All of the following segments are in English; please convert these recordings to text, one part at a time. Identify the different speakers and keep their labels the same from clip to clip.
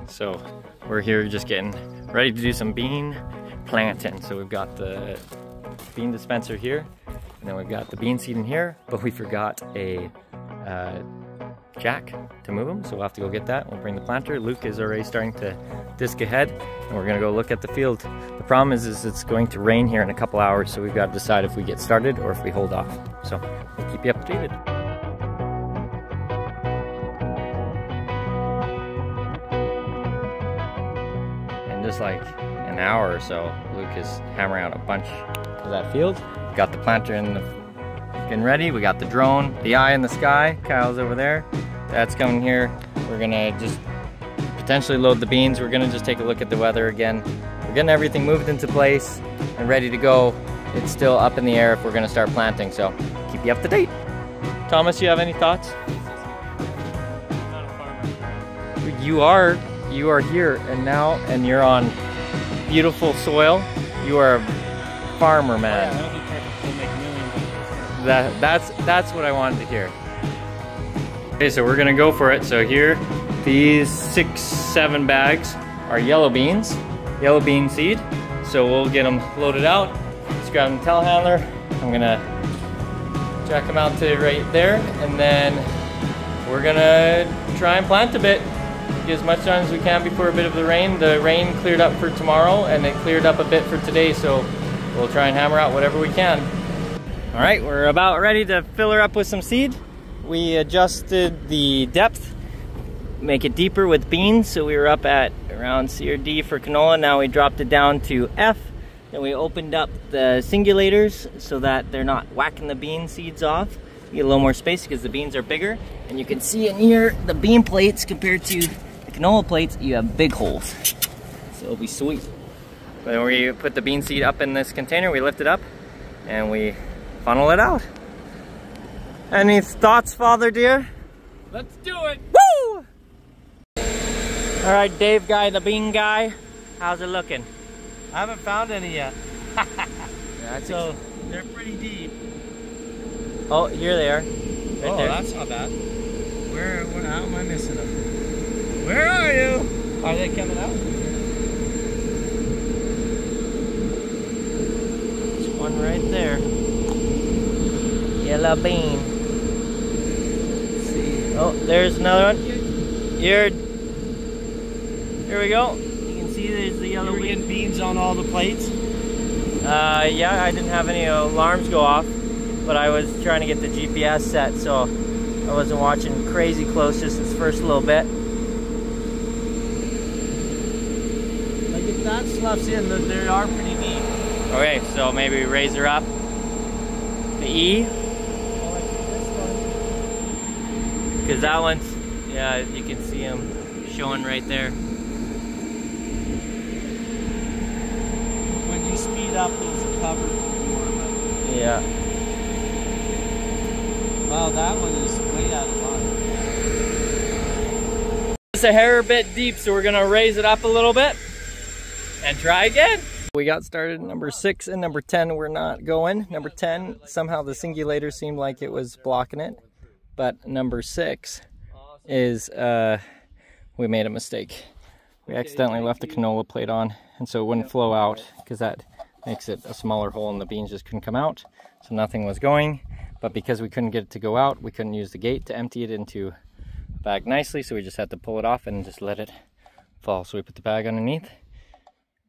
Speaker 1: So we're here just getting ready to do some bean planting. So we've got the bean dispenser here, and then we've got the bean seed in here, but we forgot a jack to move them, so we'll have to go get that. We'll bring the planter. Luke is already starting to disc ahead, and we're gonna go look at the field. The problem is it's going to rain here in a couple hours, so we've got to decide if we get started or if we hold off. So we'll keep you updated. And just like an hour or so, Luke is hammering out a bunch of that field. Got the planter in the getting ready. We got the drone, the eye in the sky. Kyle's over there. That's coming here. We're gonna just potentially load the beans. We're gonna just take a look at the weather again. We're getting everything moved into place and ready to go. It's still up in the air if we're gonna start planting, so keep you up to date. Thomas, you have any thoughts?
Speaker 2: I'm not a farmer.
Speaker 1: You are here and now, and you're on beautiful soil. You are a farmer, man.
Speaker 2: Yeah, that'll be perfect. We'll make millions.
Speaker 1: That's what I wanted to hear. Okay, so we're gonna go for it. So here, these 6-7 bags are yellow bean seed. So we'll get them loaded out. Just grab the telehandler. I'm gonna jack them out to right there, and then we're gonna try and plant a bit. Get as much done as we can before a bit of the rain. The rain cleared up for tomorrow, and it cleared up a bit for today, so we'll try and hammer out whatever we can. All right, we're about ready to fill her up with some seed. We adjusted the depth, make it deeper with beans, so we were up at around C or D for canola. Now we dropped it down to F, and we opened up the singulators so that they're not whacking the bean seeds off. You get a little more space because the beans are bigger, and you can see in here the bean plates compared to the canola plates, you have big holes, so it'll be sweet. Then we put the bean seed up in this container, we lift it up, and we funnel it out. Any thoughts, Father dear?
Speaker 2: Let's do it!
Speaker 1: Woo! All right, Dave guy, the bean guy, how's it looking?
Speaker 2: I haven't found any yet.
Speaker 1: So
Speaker 2: they're pretty deep.
Speaker 1: oh, here they are. Right there.
Speaker 2: That's not bad. Where, how am I missing them? Where are you? Are they coming out?
Speaker 1: There's one right there. Yellow bean. Let's see. Oh, there's another one. Here we go. You can see there's the yellow
Speaker 2: bean. You were getting beans on all the plates?
Speaker 1: Yeah, I didn't have any alarms go off, but I was trying to get the GPS set, so I wasn't watching crazy close just this first little bit.
Speaker 2: Like if that sloughs in, they are pretty deep.
Speaker 1: Okay, so maybe we raise her up to E. Because that one's, yeah, you can see them showing right there.
Speaker 2: When you speed up, those are covered more.
Speaker 1: Yeah.
Speaker 2: Wow, that one is way out of line.
Speaker 1: It's a hair bit deep, so we're gonna raise it up a little bit and try again. We got started number 6 and number 10 we're not going. Number 10, somehow the singulator seemed like it was blocking it. But number 6 is, we made a mistake. We accidentally left the canola plate on, and so it wouldn't flow out, because that makes it a smaller hole and the beans just couldn't come out. So nothing was going, but because we couldn't get it to go out, we couldn't use the gate to empty it into a bag nicely, so we just had to pull it off and just let it fall. So we put the bag underneath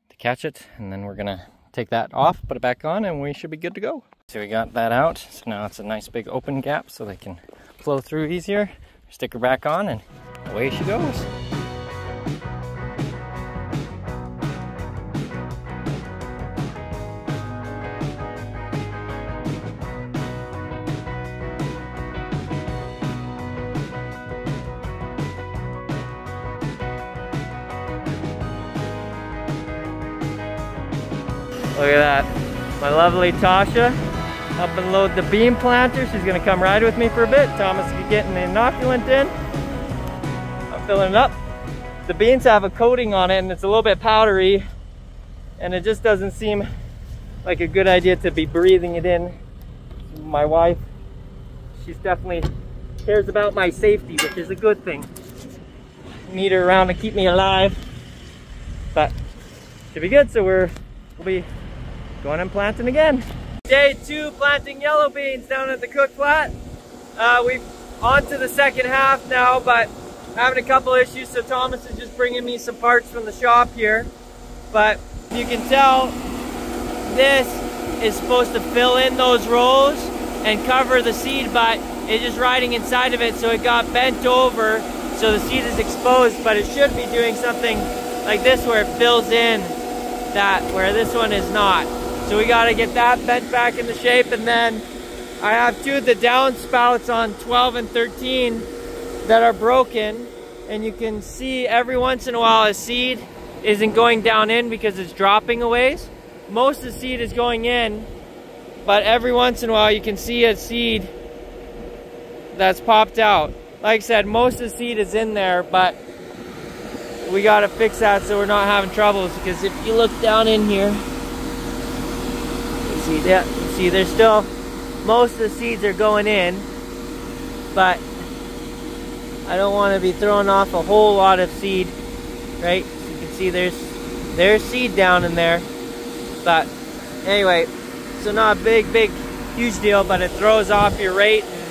Speaker 1: to catch it, and then we're gonna take that off, put it back on, and we should be good to go. So we got that out, so now it's a nice big open gap so they can flow through easier. Stick her back on, and away she goes. Look at that. My lovely Tasha up and load the bean planter. She's gonna come ride with me for a bit. Thomas is getting the inoculant in. I'm filling it up. The beans have a coating on it and it's a little bit powdery, and it just doesn't seem like a good idea to be breathing it in. My wife, she's definitely cares about my safety, which is a good thing. need her around to keep me alive. But should be good, so we'll be going and planting again. Day 2 planting yellow beans down at the cook flat. We've on to the second half now, but having a couple issues, so Thomas is just bringing me some parts from the shop here. But you can tell this is supposed to fill in those rows and cover the seed, but it's just riding inside of it, so it got bent over, so the seed is exposed. But it should be doing something like this where it fills in that where this one is not. So we got to get that bent back into shape. And then I have 2 of the downspouts on 12 and 13 that are broken, and you can see every once in a while a seed isn't going down in because it's dropping a ways. Most of the seed is going in, but every once in a while you can see a seed that's popped out. Like I said, most of the seed is in there, but we got to fix that so we're not having troubles. Because if you look down in here, you see that, you see there's still, most of the seeds are going in, but I don't want to be throwing off a whole lot of seed, right? So you can see there's seed down in there. But anyway, so not a big huge deal, but it throws off your rate, and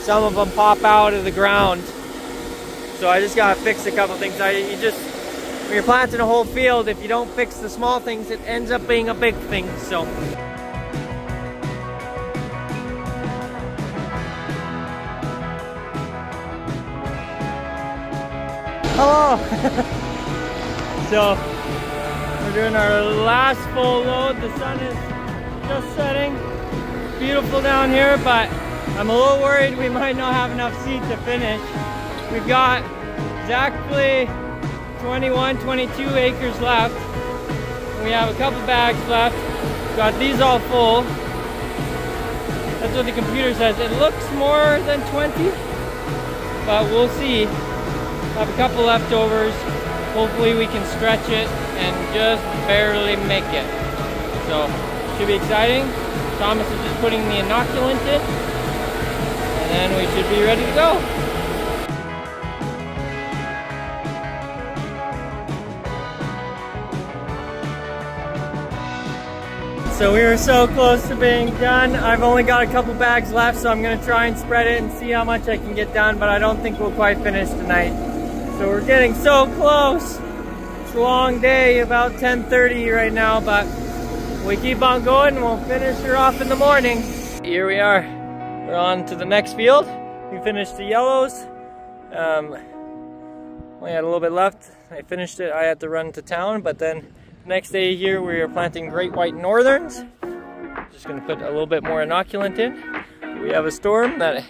Speaker 1: some of them pop out of the ground. So I just gotta fix a couple things. When you're planting a whole field, if you don't fix the small things, it ends up being a big thing. So hello. So we're doing our last full load. The sun is just setting. It's beautiful down here, but I'm a little worried we might not have enough seed to finish. We've got exactly 21, 22 acres left. We have a couple bags left. Got these all full. That's what the computer says. It looks more than 20, but we'll see. Have a couple leftovers. Hopefully we can stretch it and just barely make it. So, should be exciting. Thomas is just putting the inoculant in, and then we should be ready to go. So we are so close to being done. I've only got a couple bags left, so I'm gonna try and spread it and see how much I can get done, but I don't think we'll quite finish tonight. So we're getting so close. It's a long day, about 10:30 right now, but we keep on going and we'll finish her off in the morning. Here we are. We're on to the next field. We finished the yellows. We had a little bit left. I finished it. I had to run to town, but then next day here we are planting great white northerns. Just gonna put a little bit more inoculant in. We have a storm that is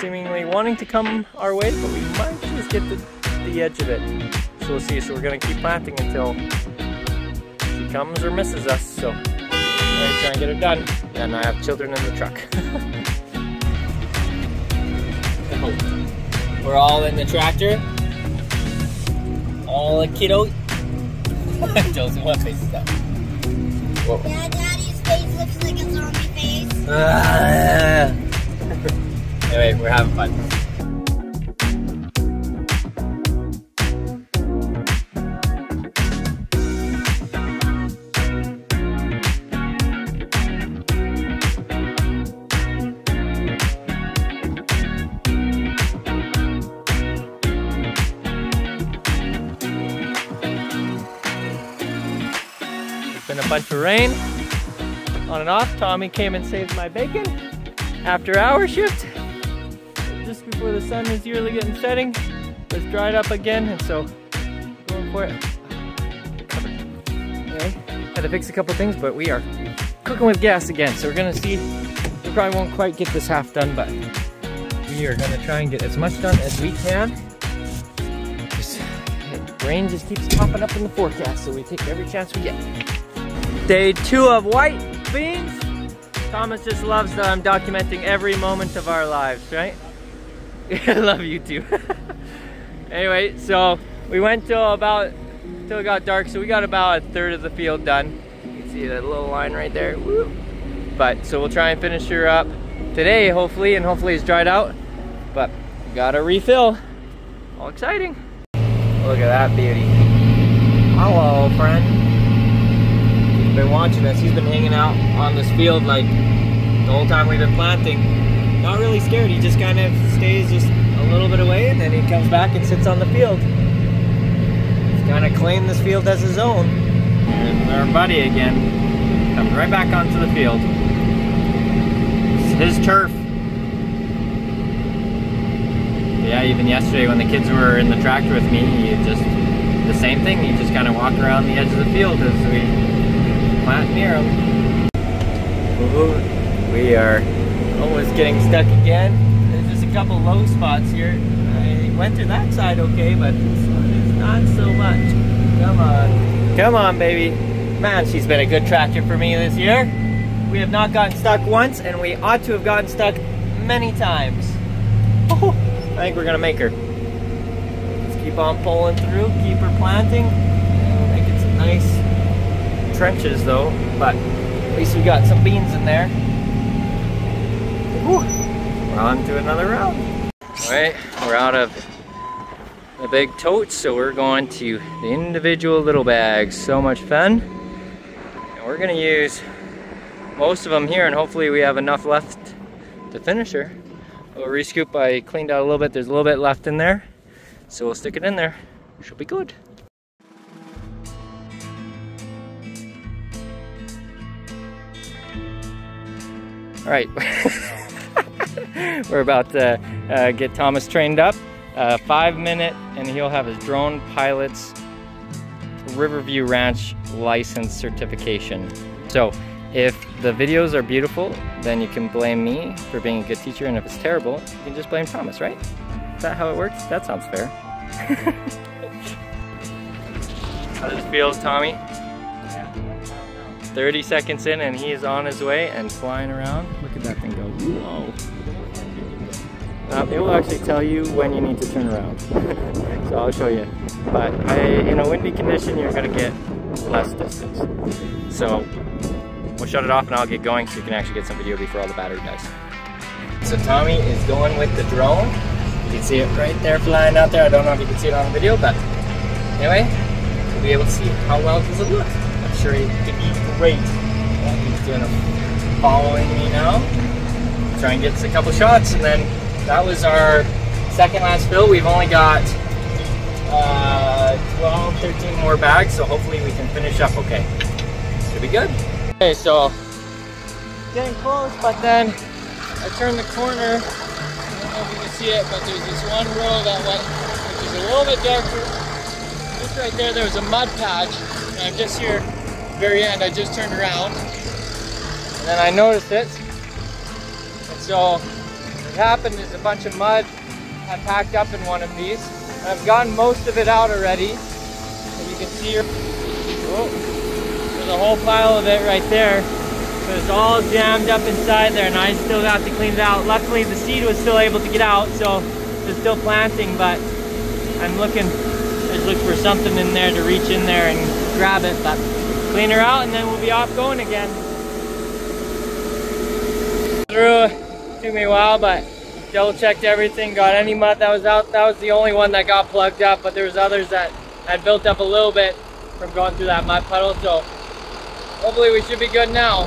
Speaker 1: seemingly wanting to come our way, but we might just get the edge of it. So we'll see. So we're gonna keep planting until she comes or misses us. So I'm gonna try and get it done. And I have children in the truck. We're all in the tractor. All the kiddos. Joseph, what face is that? Whoa.
Speaker 3: Yeah, Daddy's face looks like a zombie face.
Speaker 1: Anyway, we're having fun. Been a bunch of rain on and off. Tommy came and saved my bacon after our shift just before the sun is usually getting setting. It's dried up again, and so going for it. Covered. Anyway, had to fix a couple things, but we are cooking with gas again, so we're gonna see. We probably won't quite get this half done, but we are gonna try and get as much done as we can. Rain just keeps popping up in the forecast, so we take every chance we get. Day 2 of white beans. Thomas just loves that I'm documenting every moment of our lives, right? I love you too. Anyway, so we went till it got dark, so we got about a third of the field done. You can see that little line right there. Woo. But so we'll try and finish her up today, hopefully, and hopefully it's dried out. But we gotta refill. All exciting. Look at that beauty. Hello, friend. He's been watching us. He's been hanging out on this field like the whole time we've been planting. Not really scared. He just kind of stays just a little bit away, and then he comes back and sits on the field. He's kind of claimed this field as his own. And our buddy again comes right back onto the field. It's his turf. Yeah, even yesterday when the kids were in the tractor with me, he just, the same thing, he just kind of walked around the edge of the field as we plant near him. Ooh, we are almost getting stuck again. There's just a couple low spots here. I went through that side okay, but this one is not so much. Come on. Come on, baby. Man, she's been a good tractor for me this year. We have not gotten stuck once, and we ought to have gotten stuck many times. Oh, I think we're gonna make her. Just keep on pulling through, keep her planting. Make it some nice trenches though, but at least we got some beans in there. Whew. We're on to another round. Alright, we're out of the big totes, so we're going to the individual little bags. So much fun. And we're gonna use most of them here, and hopefully we have enough left to finish her. A little rescoop, I cleaned out a little bit. There's a little bit left in there, so we'll stick it in there. She'll be good. All right, we're about to get Thomas trained up. 5 minute, and he'll have his drone pilot's Riverview Ranch license certification. So if the videos are beautiful, then you can blame me for being a good teacher, and if it's terrible, you can just blame Thomas, right? Is that how it works? That sounds fair. How does it feel, Tommy? 30 seconds in and he is on his way and flying around. Look at that thing go. Whoa. It will actually tell you when you need to turn around. So I'll show you. But in a windy condition, you're gonna get less distance. So we'll shut it off and I'll get going so you can actually get some video before all the battery dies. So Tommy is going with the drone. You can see it right there flying out there. I don't know if you can see it on the video, but anyway, you'll be able to see how well does it look. I'm sure it could be great. Yeah, he's doing a following me now. Try and get us a couple shots, and then that was our second last fill. We've only got 12, 13 more bags, so hopefully we can finish up okay. Should be good. Okay, so getting close, but then I turned the corner. I don't know if you can see it, but there's this one row that went, which is a little bit darker. Just right there, there was a mud patch, and I'm just here at the very end. I just turned around, and then I noticed it. And so what happened is a bunch of mud had packed up in one of these. I've gotten most of it out already. As you can see here, there's a whole pile of it right there. So it's all jammed up inside there, and I still have to clean it out. Luckily the seed was still able to get out, so it's still planting, but I'm looking, just look for something in there to reach in there and grab it, but clean her out and then we'll be off going again. Took me a while, but double checked everything, got any mud that was out. That was the only one that got plugged up, but there was others that had built up a little bit from going through that mud puddle, so hopefully we should be good now.